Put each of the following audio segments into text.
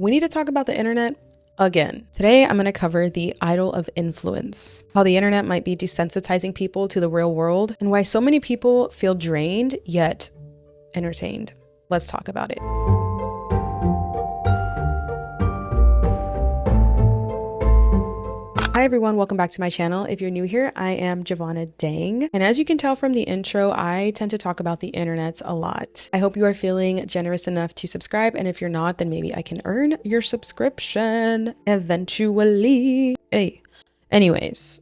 we need to talk about the internet again. Today, I'm going to cover the idol of influence, how the internet might be desensitizing people to the real world, and why so many people feel drained yet entertained. Let's talk about it. Hi everyone, welcome back to my channel. If you're new here, I am Javona Dang. And as you can tell from the intro, I tend to talk about the internet a lot. I hope you are feeling generous enough to subscribe. And if you're not, then maybe I can earn your subscription eventually. Hey, anyways.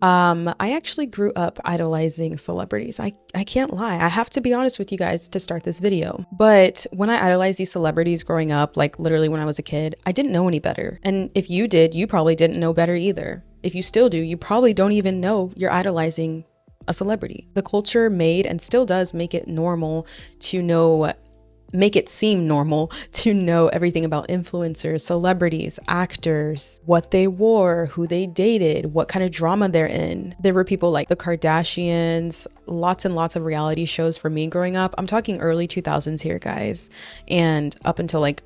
I actually grew up idolizing celebrities. I can't lie. I have to be honest with you guys to start this video. But when I idolized these celebrities growing up, like literally when I was a kid, I didn't know any better. And if you did, you probably didn't know better either. If you still do, you probably don't even know you're idolizing a celebrity. The culture made and still does make it normal to make it seem normal to know everything about influencers, celebrities, actors, what they wore, who they dated, what kind of drama they're in. There were people like the Kardashians, lots and lots of reality shows for me growing up. I'm talking early 2000s here, guys, and up until like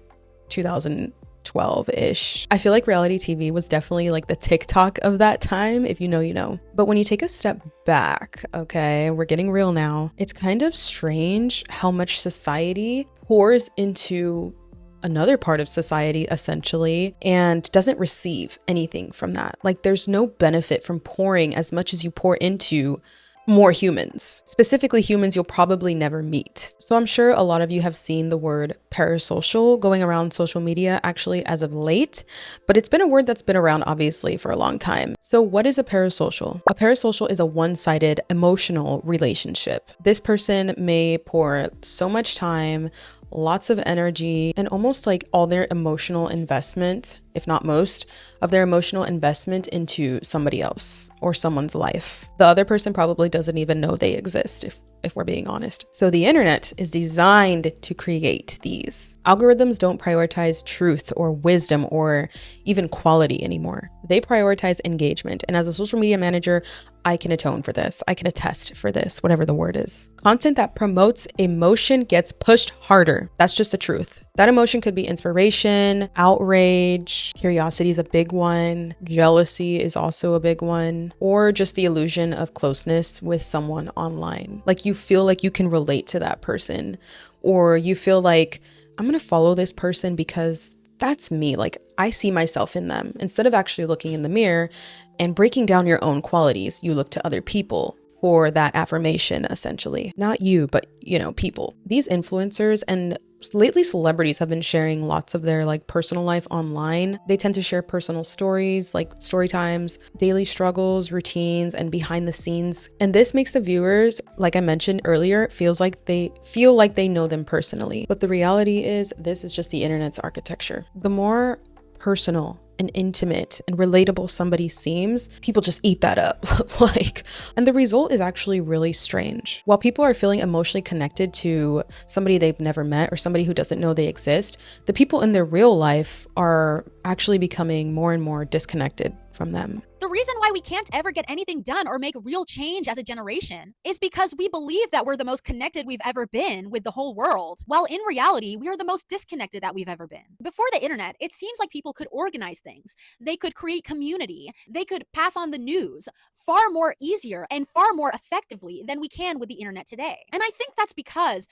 2012-ish. I feel like reality TV was definitely like the TikTok of that time. If you know, you know. But when you take a step back, okay, we're getting real now. It's kind of strange how much society pours into another part of society essentially and doesn't receive anything from that. Like there's no benefit from pouring as much as you pour into more humans, specifically humans you'll probably never meet. So I'm sure a lot of you have seen the word parasocial going around social media actually as of late, but it's been a word that's been around obviously for a long time. So what is a parasocial? A parasocial is a one-sided emotional relationship. This person may pour so much time, lots of energy, and almost like all their emotional investment, if not most, of their emotional investment into somebody else or someone's life. The other person probably doesn't even know they exist, if we're being honest. So the internet is designed to create these. Algorithms don't prioritize truth or wisdom or even quality anymore. They prioritize engagement. And as a social media manager, I can atone for this. I can attest for this, whatever the word is. Content that promotes emotion gets pushed harder. That's just the truth. That emotion could be inspiration, outrage, curiosity is a big one, jealousy is also a big one, or just the illusion of closeness with someone online. Like you feel like you can relate to that person, or you feel like I'm gonna follow this person because that's me. Like I see myself in them. Instead of actually looking in the mirror and breaking down your own qualities, you look to other people for that affirmation, essentially. Not you, but you know, people. These influencers and lately celebrities have been sharing lots of their like personal life online. They tend to share personal stories, like story times, daily struggles, routines, and behind the scenes. And this makes the viewers, like I mentioned earlier, feel like they know them personally. But the reality is this is just the internet's architecture. The more personal and intimate and relatable somebody seems, people just eat that up. And the result is actually really strange. While people are feeling emotionally connected to somebody they've never met or somebody who doesn't know they exist, the people in their real life are actually becoming more and more disconnected from them. The reason why we can't ever get anything done or make real change as a generation is because we believe that we're the most connected we've ever been with the whole world, while in reality, we are the most disconnected that we've ever been. Before the internet, it seems like people could organize things. They could create community. They could pass on the news far more easier and far more effectively than we can with the internet today. And I think that's because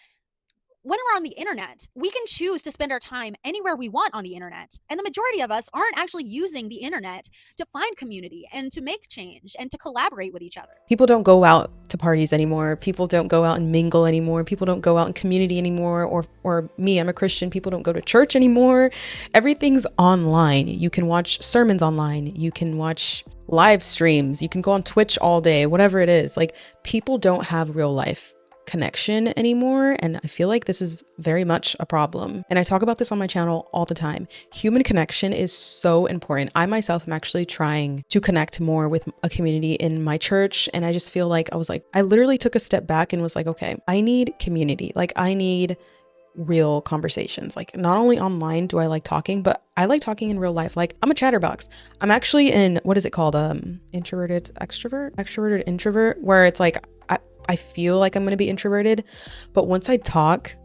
when we're on the internet, we can choose to spend our time anywhere we want on the internet. And the majority of us aren't actually using the internet to find community and to make change and to collaborate with each other. People don't go out to parties anymore. People don't go out and mingle anymore. People don't go out in community anymore. Or me, I'm a Christian. People don't go to church anymore. Everything's online. You can watch sermons online. You can watch live streams. You can go on Twitch all day, whatever it is. Like people don't have real life connection anymore, and I feel like this is very much a problem. And I talk about this on my channel all the time. Human connection is so important. I myself am actually trying to connect more with a community in my church, and I just feel like I literally took a step back and was like, okay, I need community. Like I need real conversations. Like not only online do I like talking, but I like talking in real life. Like I'm a chatterbox. I'm actually in, what is it called? Introverted extrovert, extroverted introvert, where it's like I feel like I'm going to be introverted, but once I talk,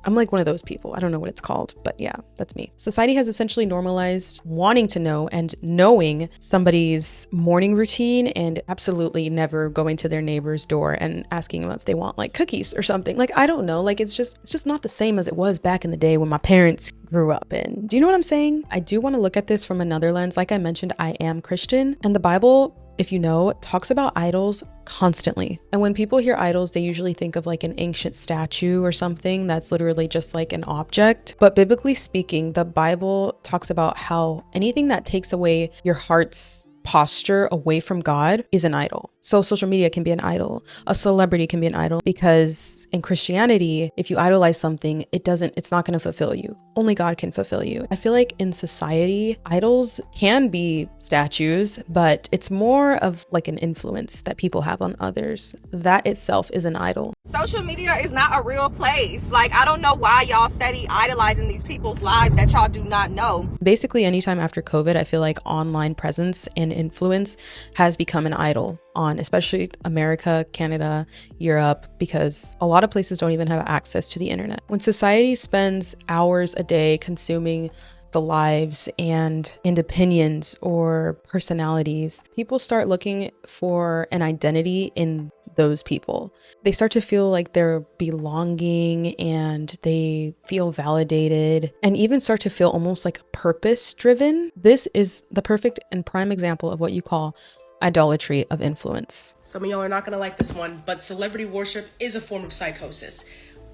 I'm like one of those people. I don't know what it's called, but yeah, that's me. Society has essentially normalized wanting to know and knowing somebody's morning routine and absolutely never going to their neighbor's door and asking them if they want like cookies or something. Like, I don't know. Like, it's just not the same as it was back in the day when my parents grew up in. Do you know what I'm saying? I do want to look at this from another lens. Like I mentioned, I am Christian, and the Bible, if you know, talks about idols constantly. And when people hear idols, they usually think of like an ancient statue or something that's literally just like an object. But biblically speaking, the Bible talks about how anything that takes away your heart's posture away from God is an idol. So social media can be an idol. A celebrity can be an idol, because in Christianity, if you idolize something, it's not going to fulfill you. Only God can fulfill you. I feel like in society, idols can be statues, but it's more of like an influence that people have on others. That itself is an idol. Social media is not a real place. Like, I don't know why y'all steady idolizing these people's lives that y'all do not know. Basically, anytime after COVID, I feel like online presence and influence has become an idol on especially America, Canada, Europe, because a lot of places don't even have access to the internet. When society spends hours a day consuming the lives and opinions or personalities, people start looking for an identity in those people. They start to feel like they're belonging, and they feel validated, and even start to feel almost like purpose driven. This is the perfect and prime example of what you call idolatry of influence. Some of y'all are not gonna like this one, but celebrity worship is a form of psychosis.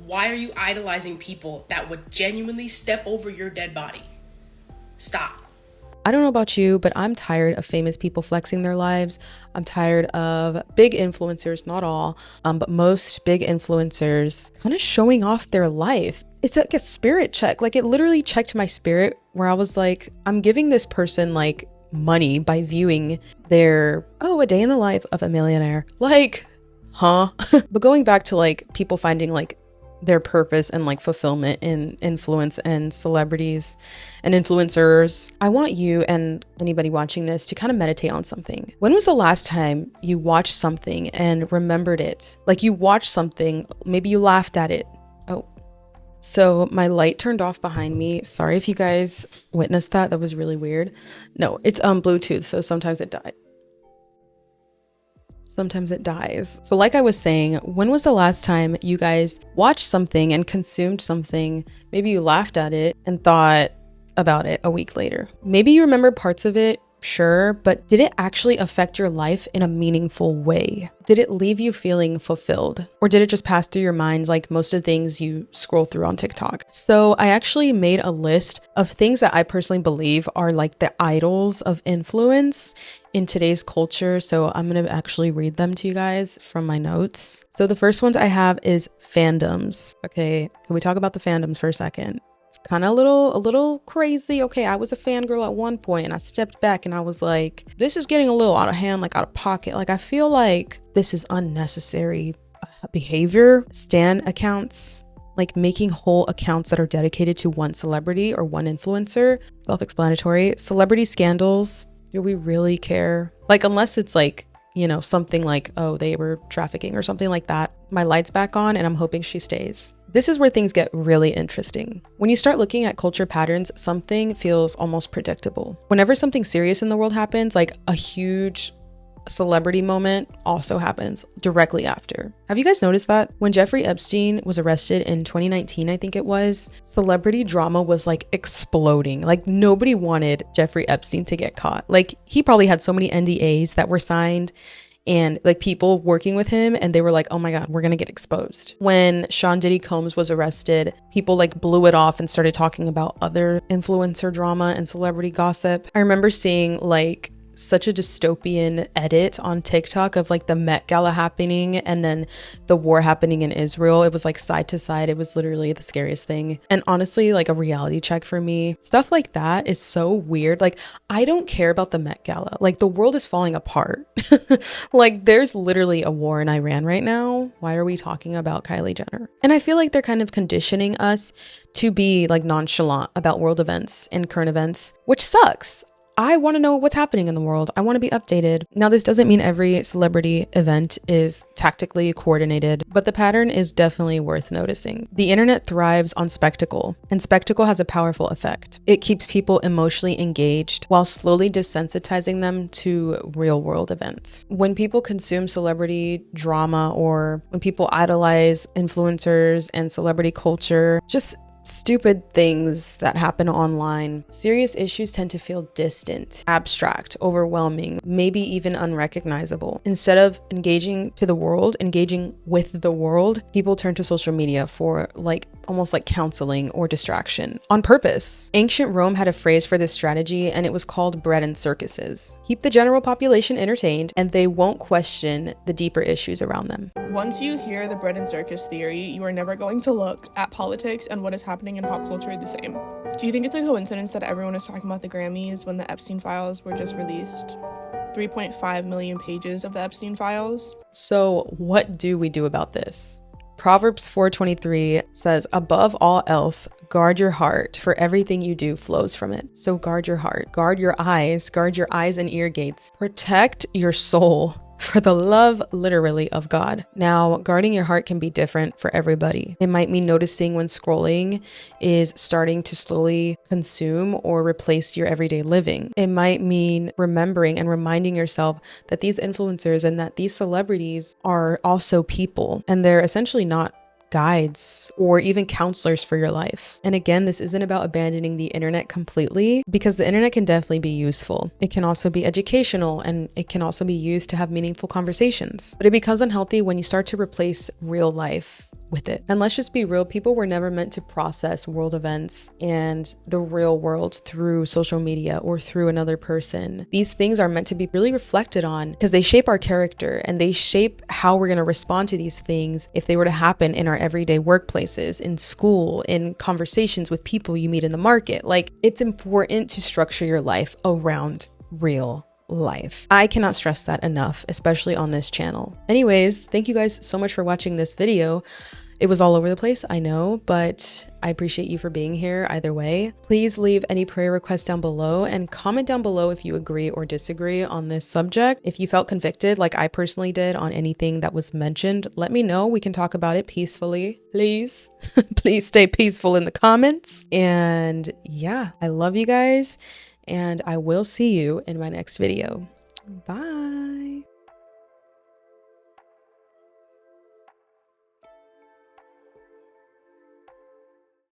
Why are you idolizing people that would genuinely step over your dead body? Stop. I don't know about you, but I'm tired of famous people flexing their lives. I'm tired of big influencers, not all, but most big influencers kind of showing off their life. It's like a spirit check. Like, it literally checked my spirit, where I was like, I'm giving this person like money by viewing their, a day in the life of a millionaire. Like, huh? But going back to like people finding like their purpose and like fulfillment in influence and celebrities and influencers, I want you and anybody watching this to kind of meditate on something. When was the last time you watched something and remembered it? Like, you watched something, maybe you laughed at it. So my light turned off behind me. Sorry if you guys witnessed that. That was really weird. No, it's Bluetooth, so sometimes it died. Sometimes it dies. So like I was saying, when was the last time you guys watched something and consumed something? Maybe you laughed at it and thought about it a week later. Maybe you remember parts of it, sure, but did it actually affect your life in a meaningful way? Did it leave you feeling fulfilled? Or did it just pass through your mind like most of the things you scroll through on TikTok? So I actually made a list of things that I personally believe are like the idols of influence in today's culture. So I'm going to actually read them to you guys from my notes. So the first ones I have is fandoms. Okay, can we talk about the fandoms for a second? It's kind of a little crazy. Okay, I was a fangirl at one point, and I stepped back and I was like, this is getting a little out of hand, like out of pocket. Like, I feel like this is unnecessary behavior. Stan accounts, like making whole accounts that are dedicated to one celebrity or one influencer. Self-explanatory. Celebrity scandals. Do we really care? Like, unless it's like, you know, something like, oh, they were trafficking or something like that. My light's back on and I'm hoping she stays. This is where things get really interesting. When you start looking at culture patterns, something feels almost predictable. Whenever something serious in the world happens, like a huge celebrity moment also happens directly after. Have you guys noticed that? When Jeffrey Epstein was arrested in 2019, I think it was, celebrity drama was like exploding. Like, nobody wanted Jeffrey Epstein to get caught. Like, he probably had so many NDAs that were signed, and like people working with him, and they were like, oh my God, we're gonna get exposed. When Sean Diddy Combs was arrested, people like blew it off and started talking about other influencer drama and celebrity gossip. I remember seeing like such a dystopian edit on TikTok of like the Met Gala happening and then the war happening in Israel. It was like side to side. It was literally the scariest thing. And honestly, like a reality check for me. Stuff like that is so weird. Like, I don't care about the Met Gala. Like, the world is falling apart. Like, there's literally a war in Iran right now. Why are we talking about Kylie Jenner? And I feel like they're kind of conditioning us to be like nonchalant about world events and current events, which sucks. I want to know what's happening in the world. I want to be updated. Now, this doesn't mean every celebrity event is tactically coordinated, but the pattern is definitely worth noticing. The internet thrives on spectacle, and spectacle has a powerful effect. It keeps people emotionally engaged while slowly desensitizing them to real world events. When people consume celebrity drama, or when people idolize influencers and celebrity culture, just stupid things that happen online, serious issues tend to feel distant, abstract, overwhelming, maybe even unrecognizable. Instead of engaging with the world, people turn to social media for almost like counseling or distraction on purpose. Ancient Rome had a phrase for this strategy, and it was called bread and circuses. Keep the general population entertained, and they won't question the deeper issues around them. Once you hear the bread and circus theory, you are never going to look at politics and what is happening in pop culture the same. Do you think it's a coincidence that everyone is talking about the Grammys when the Epstein files were just released? 3.5 million pages of the Epstein files. So what do we do about this? Proverbs 4:23 says, above all else, guard your heart, for everything you do flows from it. So guard your heart, guard your eyes and ear gates. Protect your soul for the love, literally, of God. Now, guarding your heart can be different for everybody. It might mean noticing when scrolling is starting to slowly consume or replace your everyday living. It might mean remembering and reminding yourself that these influencers and that these celebrities are also people, and they're essentially not guides or even counselors for your life. And again, this isn't about abandoning the internet completely, because the internet can definitely be useful. It can also be educational, and it can also be used to have meaningful conversations. But it becomes unhealthy when you start to replace real life with it. And let's just be real, people were never meant to process world events and the real world through social media or through another person. These things are meant to be really reflected on because they shape our character, and they shape how we're going to respond to these things if they were to happen in our everyday workplaces, in school, in conversations with people you meet in the market. It's important to structure your life around real life. I cannot stress that enough, especially on this channel. Anyways, thank you guys so much for watching this video. It was all over the place, I know, but I appreciate you for being here either way. Please leave any prayer requests down below, and comment down below if you agree or disagree on this subject. If you felt convicted, like I personally did, on anything that was mentioned, let me know. We can talk about it peacefully, please. Please stay peaceful in the comments. And yeah, I love you guys, and I will see you in my next video. Bye.